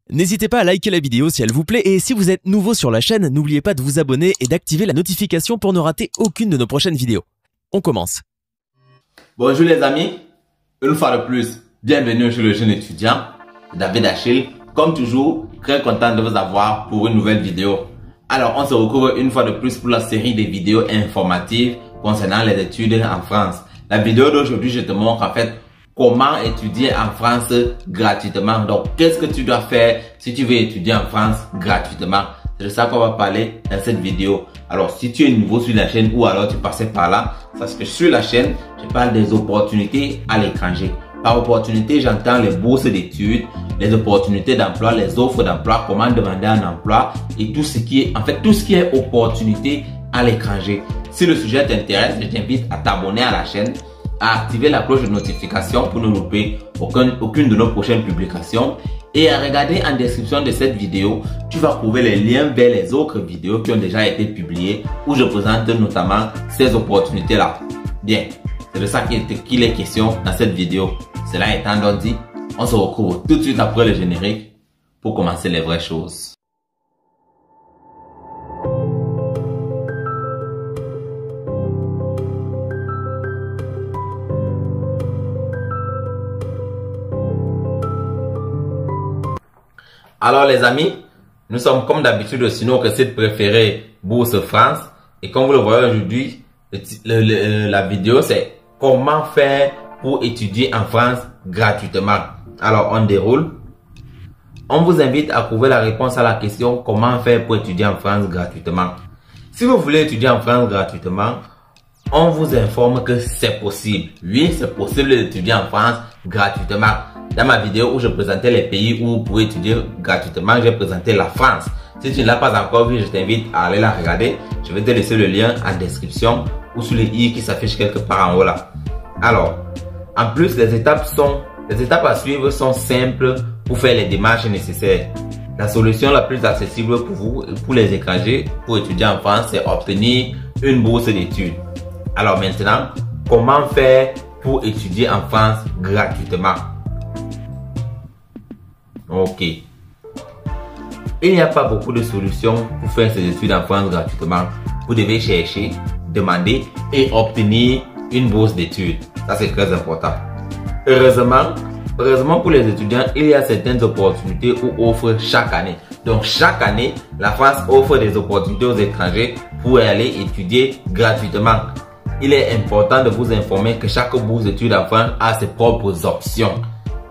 N'hésitez pas à liker la vidéo si elle vous plaît et si vous êtes nouveau sur la chaîne, n'oubliez pas de vous abonner et d'activer la notification pour ne rater aucune de nos prochaines vidéos. On commence. Bonjour les amis, une fois de plus, bienvenue chez le jeune étudiant, David Achille. Comme toujours, très content de vous avoir pour une nouvelle vidéo. Alors, on se retrouve une fois de plus pour la série des vidéos informatives concernant les études en France. La vidéo d'aujourd'hui, je te montre en fait comment étudier en France gratuitement. Donc, qu'est-ce que tu dois faire si tu veux étudier en France gratuitement? C'est de ça qu'on va parler dans cette vidéo. Alors, si tu es nouveau sur la chaîne ou alors tu passais par là, parce que sur la chaîne, je parle des opportunités à l'étranger. Par opportunité, j'entends les bourses d'études, les opportunités d'emploi, les offres d'emploi, comment demander un emploi et tout ce qui est, en fait, tout ce qui est opportunité à l'étranger. Si le sujet t'intéresse, je t'invite à t'abonner à la chaîne, à activer la cloche de notification pour ne louper aucune de nos prochaines publications et à regarder en description de cette vidéo, tu vas trouver les liens vers les autres vidéos qui ont déjà été publiées où je présente notamment ces opportunités-là. Bien, c'est de ça qu'il est question dans cette vidéo. Cela étant donc dit, on se retrouve tout de suite après le générique pour commencer les vraies choses. Alors les amis, nous sommes comme d'habitude sur notre site préféré Bourse France et comme vous le voyez aujourd'hui, la vidéo c'est comment faire pour étudier en France gratuitement. Alors on déroule. On vous invite à trouver la réponse à la question comment faire pour étudier en France gratuitement. Si vous voulez étudier en France gratuitement, on vous informe que c'est possible. Oui, c'est possible d'étudier en France gratuitement. Dans ma vidéo où je présentais les pays où vous pouvez étudier gratuitement, j'ai présenté la France. Si tu ne l'as pas encore vu, je t'invite à aller la regarder. Je vais te laisser le lien en description ou sous le i qui s'affiche quelque part en haut là. Alors, en plus, les étapes à suivre sont simples pour faire les démarches nécessaires. La solution la plus accessible pour vous, pour les étrangers, pour étudier en France, c'est obtenir une bourse d'études. Alors maintenant, comment faire pour étudier en France gratuitement? Ok. Il n'y a pas beaucoup de solutions pour faire ces études en France gratuitement. Vous devez chercher, demander et obtenir une bourse d'études. Ça, c'est très important. Heureusement pour les étudiants, il y a certaines opportunités ou offres chaque année. Donc, chaque année, la France offre des opportunités aux étrangers pour aller étudier gratuitement. Il est important de vous informer que chaque bourse d'études en France a ses propres options.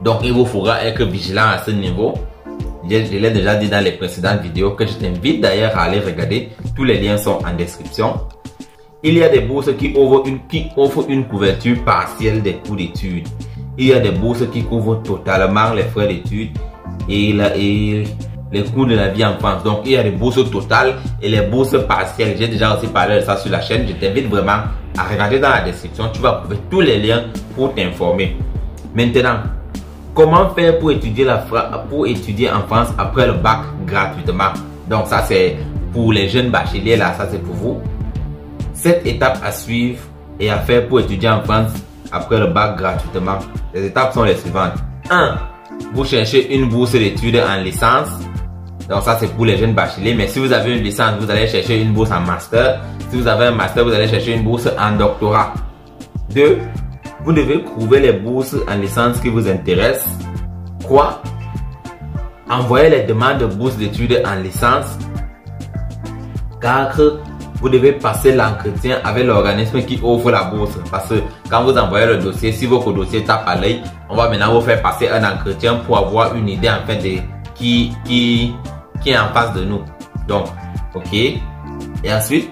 Donc, il vous faudra être vigilant à ce niveau. Je l'ai déjà dit dans les précédentes vidéos que je t'invite d'ailleurs à aller regarder. Tous les liens sont en description. Il y a des bourses qui offrent une couverture partielle des coûts d'études. Il y a des bourses qui couvrent totalement les frais d'études et les coûts de la vie en France. Donc, il y a des bourses totales et les bourses partielles. J'ai déjà aussi parlé de ça sur la chaîne. Je t'invite vraiment à regarder dans la description. Tu vas trouver tous les liens pour t'informer. Maintenant, comment faire pour étudier en France après le bac gratuitement? Donc ça c'est pour les jeunes bacheliers là, ça c'est pour vous. Cette étape à suivre et à faire pour étudier en France après le bac gratuitement. Les étapes sont les suivantes. 1. Vous cherchez une bourse d'études en licence. Donc ça c'est pour les jeunes bacheliers. Mais si vous avez une licence, vous allez chercher une bourse en master. Si vous avez un master, vous allez chercher une bourse en doctorat. 2. Vous devez trouver les bourses en licence qui vous intéressent. Quoi? Envoyez les demandes de bourses d'études en licence. 4. Vous devez passer l'entretien avec l'organisme qui offre la bourse. Parce que quand vous envoyez le dossier, si votre dossier tape à l'œil, on va maintenant vous faire passer un entretien pour avoir une idée en fait de qui est en face de nous. Donc, ok. Et ensuite,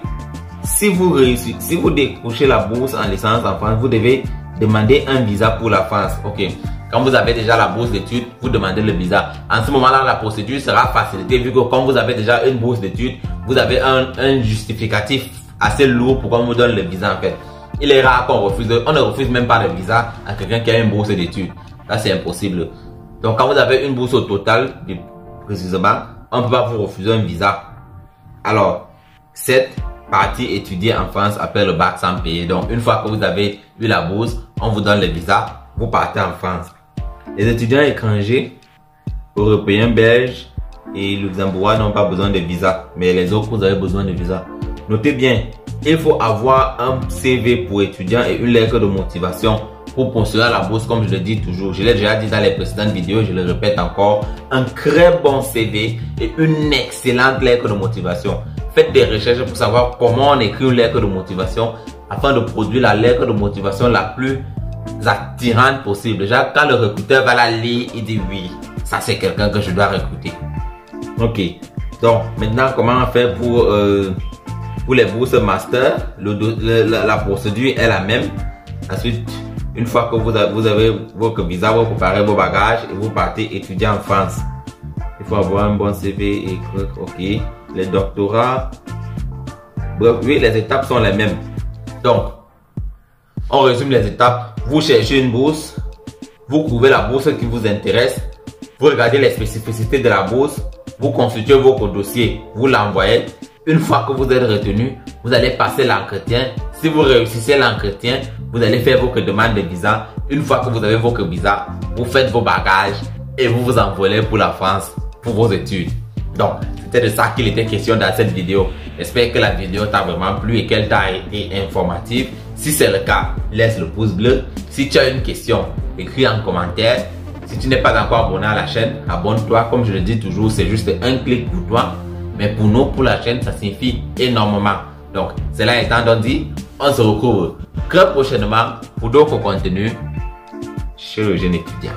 si vous décrochez la bourse en licence en France, vous devez demander un visa pour la France. Ok. Quand vous avez déjà la bourse d'études, vous demandez le visa. En ce moment-là, la procédure sera facilitée vu que quand vous avez déjà une bourse d'études, vous avez un justificatif assez lourd pour qu'on vous donne le visa en fait. Il est rare qu'on refuse, on ne refuse même pas le visa à quelqu'un qui a une bourse d'études. Là, c'est impossible. Donc, quand vous avez une bourse au total, précisément, on ne peut pas vous refuser un visa. Alors, cette partie étudier en France après le bac sans payer. Donc, une fois que vous avez eu la bourse, on vous donne le visa, vous partez en France. Les étudiants étrangers Européens, Belges et Luxembourgeois n'ont pas besoin de visa. Mais les autres, vous avez besoin de visa. Notez bien, il faut avoir un CV pour étudiant et une lettre de motivation pour postuler à la bourse, comme je le dis toujours. Je l'ai déjà dit dans les précédentes vidéos, je le répète encore. Un très bon CV et une excellente lettre de motivation. Faites des recherches pour savoir comment on écrit une lettre de motivation afin de produire la lettre de motivation la plus attirante possible. Déjà, quand le recruteur va la lire, il dit oui, ça c'est quelqu'un que je dois recruter. Ok, donc maintenant comment on fait pour les bourses master? La procédure est la même. Ensuite, une fois que vous avez votre visa, vous préparez vos bagages et vous partez étudier en France. Il faut avoir un bon CV et ok. Les doctorats. Bref, oui, les étapes sont les mêmes. Donc, on résume les étapes. Vous cherchez une bourse. Vous trouvez la bourse qui vous intéresse. Vous regardez les spécificités de la bourse. Vous consultez votre dossier. Vous l'envoyez. Une fois que vous êtes retenu, vous allez passer l'entretien. Si vous réussissez l'entretien, vous allez faire votre demande de visa. Une fois que vous avez votre visa, vous faites vos bagages et vous vous envolez pour la France pour vos études. Donc, c'était de ça qu'il était question dans cette vidéo. J'espère que la vidéo t'a vraiment plu et qu'elle t'a été informative. Si c'est le cas, laisse le pouce bleu. Si tu as une question, écris en commentaire. Si tu n'es pas encore abonné à la chaîne, abonne-toi. Comme je le dis toujours, c'est juste un clic pour toi. Mais pour nous, pour la chaîne, ça signifie énormément. Donc, cela étant donc dit, on se retrouve très prochainement pour d'autres contenus chez le jeune étudiant.